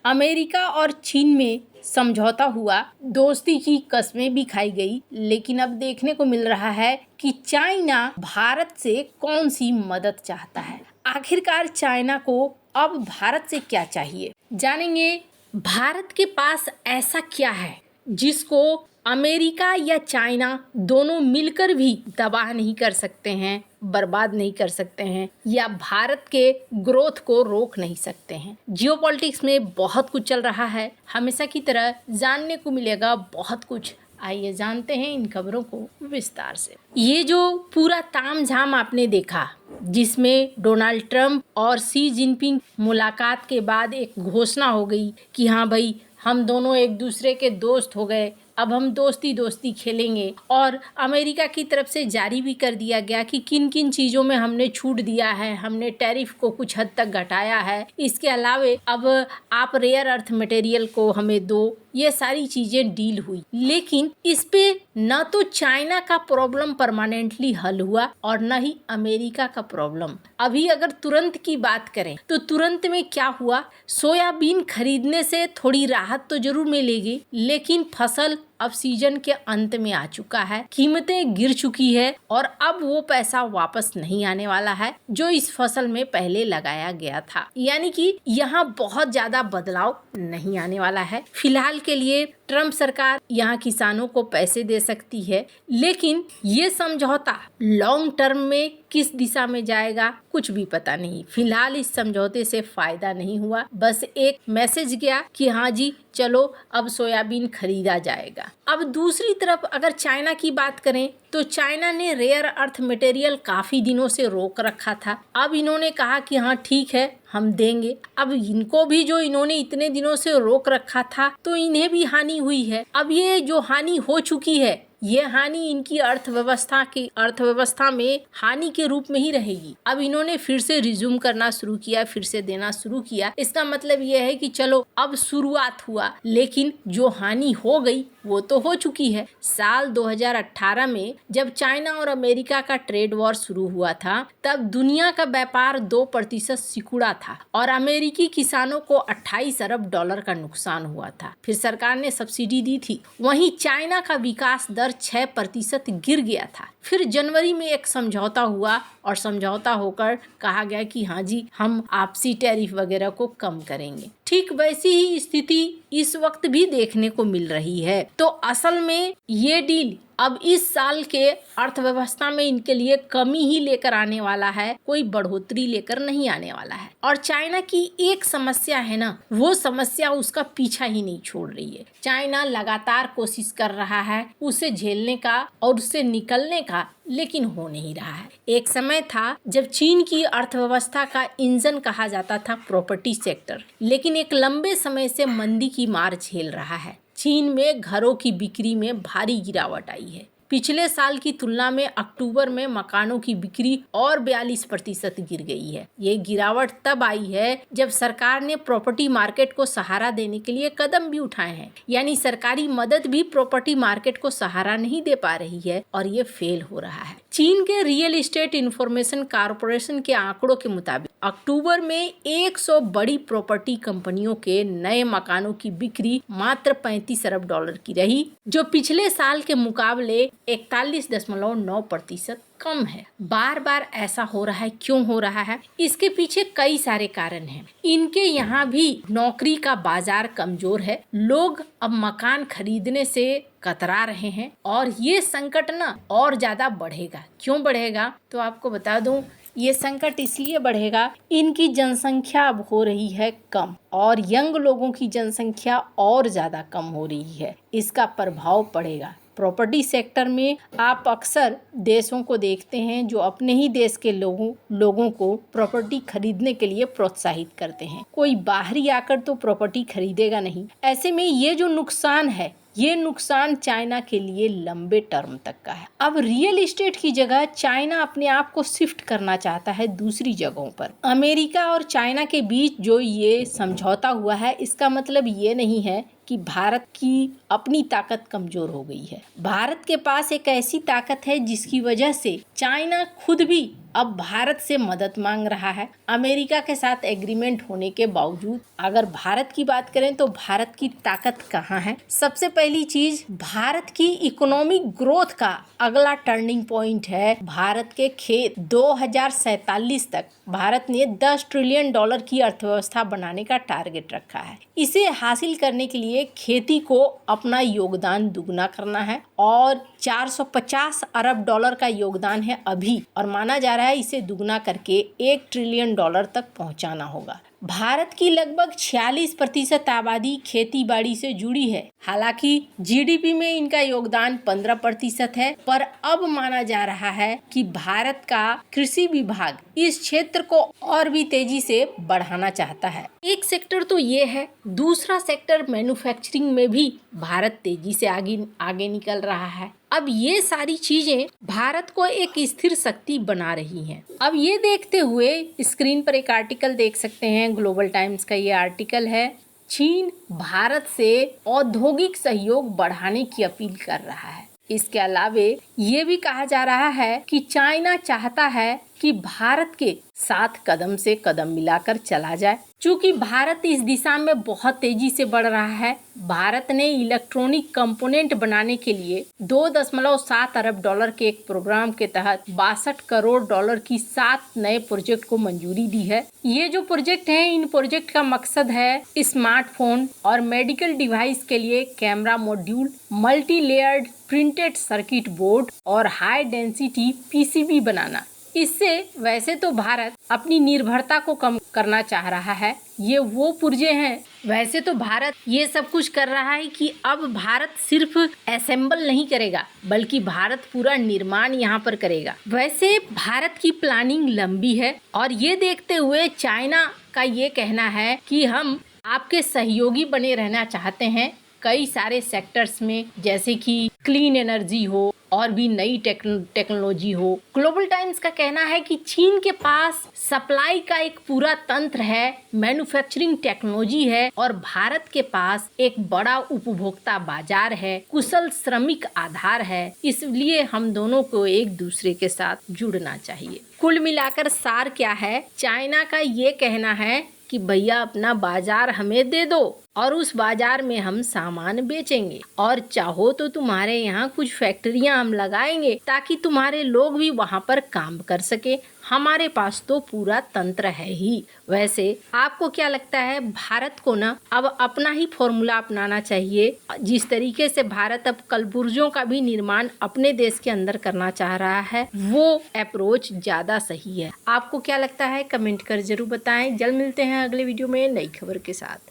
America और चीन में समझौता हुआ, दोस्ती की कस्में भी खाई गई, लेकिन अब देखने को मिल रहा है कि चाइना भारत से कौन सी मदद चाहता है। आखिरकार चाइना को अब भारत से क्या चाहिए, जानेंगे। भारत के पास ऐसा क्या है जिसको अमेरिका या चाइना दोनों मिलकर भी तबाह नहीं कर सकते हैं, बर्बाद नहीं कर सकते हैं, या भारत के ग्रोथ को रोक नहीं सकते हैं। जियोपॉलिटिक्स में बहुत कुछ चल रहा है, हमेशा की तरह जानने को मिलेगा बहुत कुछ। आइए जानते हैं इन खबरों को विस्तार से। ये जो पूरा तामझाम आपने देखा, जिसमें डोनाल्ड ट्रंप और शी जिनपिंग मुलाकात के बाद एक घोषणा हो गई कि हाँ भाई, हम दोनों एक दूसरे के दोस्त हो गए, अब हम दोस्ती दोस्ती खेलेंगे। और अमेरिका की तरफ से जारी भी कर दिया गया कि किन किन चीज़ों में हमने छूट दिया है, हमने टैरिफ को कुछ हद तक घटाया है, इसके अलावे अब आप रेयर अर्थ मटेरियल को हमें दो, ये सारी चीज़ें डील हुई। लेकिन इस पे न तो चाइना का प्रॉब्लम परमानेंटली हल हुआ और न ही अमेरिका का प्रॉब्लम। अभी अगर तुरंत की बात करें तो तुरंत में क्या हुआ, सोयाबीन खरीदने से थोड़ी राहत तो जरूर मिलेगी, लेकिन फसल अब सीजन के अंत में आ चुका है, कीमतें गिर चुकी है और अब वो पैसा वापस नहीं आने वाला है जो इस फसल में पहले लगाया गया था। यानी कि यहाँ बहुत ज्यादा बदलाव नहीं आने वाला है। फिलहाल के लिए ट्रंप सरकार यहाँ किसानों को पैसे दे सकती है, लेकिन ये समझौता लॉन्ग टर्म में किस दिशा में जाएगा कुछ भी पता नहीं। फिलहाल इस समझौते से फायदा नहीं हुआ, बस एक मैसेज गया कि हाँ जी चलो अब सोयाबीन खरीदा जाएगा। अब दूसरी तरफ अगर चाइना की बात करें तो चाइना ने रेयर अर्थ मटेरियल काफी दिनों से रोक रखा था। अब इन्होंने कहा कि हाँ ठीक है हम देंगे। अब इनको भी जो इन्होंने इतने दिनों से रोक रखा था तो इन्हें भी हानि हुई है। अब ये जो हानि हो चुकी है, ये हानि इनकी अर्थव्यवस्था में हानि के रूप में ही रहेगी। अब इन्होंने फिर से रिज्यूम करना शुरू किया, फिर से देना शुरू किया। इसका मतलब ये है कि चलो अब शुरुआत हुआ, लेकिन जो हानि हो गई वो तो हो चुकी है। साल 2018 में जब चाइना और अमेरिका का ट्रेड वॉर शुरू हुआ था, तब दुनिया का व्यापार 2% सिकुड़ा था और अमेरिकी किसानों को 28 अरब डॉलर का नुकसान हुआ था। फिर सरकार ने सब्सिडी दी थी। वहीं चाइना का विकास दर 6% गिर गया था। फिर जनवरी में एक समझौता हुआ और समझौता होकर कहा गया कि हाँ जी हम आपसी टैरिफ वगैरह को कम करेंगे। ठीक वैसी ही स्थिति इस वक्त भी देखने को मिल रही है। तो असल में ये डील अब इस साल के अर्थव्यवस्था में इनके लिए कमी ही लेकर आने वाला है, कोई बढ़ोतरी लेकर नहीं आने वाला है। और चाइना की एक समस्या है ना, वो समस्या उसका पीछा ही नहीं छोड़ रही है। चाइना लगातार कोशिश कर रहा है उसे झेलने का और उससे निकलने का, लेकिन हो नहीं रहा है। एक समय था जब चीन की अर्थव्यवस्था का इंजन कहा जाता था प्रॉपर्टी सेक्टर, लेकिन एक लंबे समय से मंदी की मार झेल रहा है। चीन में घरों की बिक्री में भारी गिरावट आई है। पिछले साल की तुलना में अक्टूबर में मकानों की बिक्री और 42% गिर गई है। ये गिरावट तब आई है जब सरकार ने प्रॉपर्टी मार्केट को सहारा देने के लिए कदम भी उठाए हैं। यानी सरकारी मदद भी प्रॉपर्टी मार्केट को सहारा नहीं दे पा रही है और ये फेल हो रहा है। चीन के रियल एस्टेट इंफॉर्मेशन कॉर्पोरेशन के आंकड़ों के मुताबिक अक्टूबर में 100 बड़ी प्रॉपर्टी कंपनियों के नए मकानों की बिक्री मात्र 35 अरब डॉलर की रही, जो पिछले साल के मुकाबले 41.9% कम है। बार बार ऐसा हो रहा है, क्यों हो रहा है? इसके पीछे कई सारे कारण हैं। इनके यहाँ भी नौकरी का बाजार कमजोर है, लोग अब मकान खरीदने से कतरा रहे हैं और ये संकट ना और ज्यादा बढ़ेगा। क्यों बढ़ेगा? तो आपको बता दूं, ये संकट इसलिए बढ़ेगा, इनकी जनसंख्या अब हो रही है कम और यंग लोगों की जनसंख्या और ज्यादा कम हो रही है। इसका प्रभाव पड़ेगा प्रॉपर्टी सेक्टर में। आप अक्सर देशों को देखते हैं जो अपने ही देश के लोगों को प्रॉपर्टी खरीदने के लिए प्रोत्साहित करते हैं। कोई बाहरी आकर तो प्रॉपर्टी खरीदेगा नहीं। ऐसे में ये जो नुकसान है, ये नुकसान चाइना के लिए लंबे टर्म तक का है। अब रियल एस्टेट की जगह चाइना अपने आप को शिफ्ट करना चाहता है दूसरी जगहों पर। अमेरिका और चाइना के बीच जो ये समझौता हुआ है, इसका मतलब ये नहीं है कि भारत की अपनी ताकत कमजोर हो गई है। भारत के पास एक ऐसी ताकत है जिसकी वजह से चाइना खुद भी अब भारत से मदद मांग रहा है। अमेरिका के साथ एग्रीमेंट होने के बावजूद अगर भारत की बात करें तो भारत की ताकत कहाँ है? सबसे पहली चीज, भारत की इकोनॉमिक ग्रोथ का अगला टर्निंग पॉइंट है भारत के खेत। 2047 तक भारत ने $10 ट्रिलियन की अर्थव्यवस्था बनाने का टारगेट रखा है। इसे हासिल करने के लिए खेती को अपना योगदान दुगना करना है और $450 अरब का योगदान है अभी, और माना जा रहा है इसे दुगना करके $1 ट्रिलियन तक पहुंचाना होगा। भारत की लगभग 46% आबादी खेती बाड़ी से जुड़ी है। हालांकि जीडीपी में इनका योगदान 15% है, पर अब माना जा रहा है कि भारत का कृषि विभाग इस क्षेत्र को और भी तेजी से बढ़ाना चाहता है। एक सेक्टर तो ये है, दूसरा सेक्टर मैन्युफैक्चरिंग में भी भारत तेजी से आगे निकल रहा है। अब ये सारी चीजें भारत को एक स्थिर शक्ति बना रही हैं। अब ये देखते हुए स्क्रीन पर एक आर्टिकल देख सकते हैं, ग्लोबल टाइम्स का ये आर्टिकल है। चीन भारत से औद्योगिक सहयोग बढ़ाने की अपील कर रहा है। इसके अलावे ये भी कहा जा रहा है कि चाइना चाहता है कि भारत के साथ कदम से कदम मिलाकर चला जाए। चूंकि भारत इस दिशा में बहुत तेजी से बढ़ रहा है, भारत ने इलेक्ट्रॉनिक कंपोनेंट बनाने के लिए $2.7 अरब के एक प्रोग्राम के तहत $62 करोड़ की 7 नए प्रोजेक्ट को मंजूरी दी है। ये जो प्रोजेक्ट हैं, इन प्रोजेक्ट का मकसद है स्मार्टफोन और मेडिकल डिवाइस के लिए camera module, multi layered printed circuit board और हाई डेंसिटी पीसीबी बनाना। इससे वैसे तो भारत अपनी निर्भरता को कम करना चाह रहा है, ये वो पुर्जे हैं। वैसे तो भारत ये सब कुछ कर रहा है कि अब भारत सिर्फ असेंबल नहीं करेगा, बल्कि भारत पूरा निर्माण यहाँ पर करेगा। वैसे भारत की प्लानिंग लंबी है और ये देखते हुए चाइना का ये कहना है कि हम आपके सहयोगी बने रहना चाहते हैं कई सारे सेक्टर्स में, जैसे कि क्लीन एनर्जी हो और भी नई टेक्नोलॉजी हो। ग्लोबल टाइम्स का कहना है कि चीन के पास सप्लाई का एक पूरा तंत्र है, मैन्युफैक्चरिंग टेक्नोलॉजी है और भारत के पास एक बड़ा उपभोक्ता बाजार है, कुशल श्रमिक आधार है। इसलिए हम दोनों को एक दूसरे के साथ जुड़ना चाहिए। कुल मिलाकर सार क्या है? चाइना का ये कहना है कि भैया अपना बाजार हमें दे दो और उस बाजार में हम सामान बेचेंगे, और चाहो तो तुम्हारे यहाँ कुछ फैक्ट्रियां हम लगाएंगे ताकि तुम्हारे लोग भी वहाँ पर काम कर सके। हमारे पास तो पूरा तंत्र है ही। वैसे आपको क्या लगता है? भारत को ना अब अपना ही फॉर्मूला अपनाना चाहिए। जिस तरीके से भारत अब कलपुर्जों का भी निर्माण अपने देश के अंदर करना चाह रहा है, वो अप्रोच ज्यादा सही है। आपको क्या लगता है? कमेंट कर जरूर बताएं। जल्द मिलते हैं अगले वीडियो में नई खबर के साथ।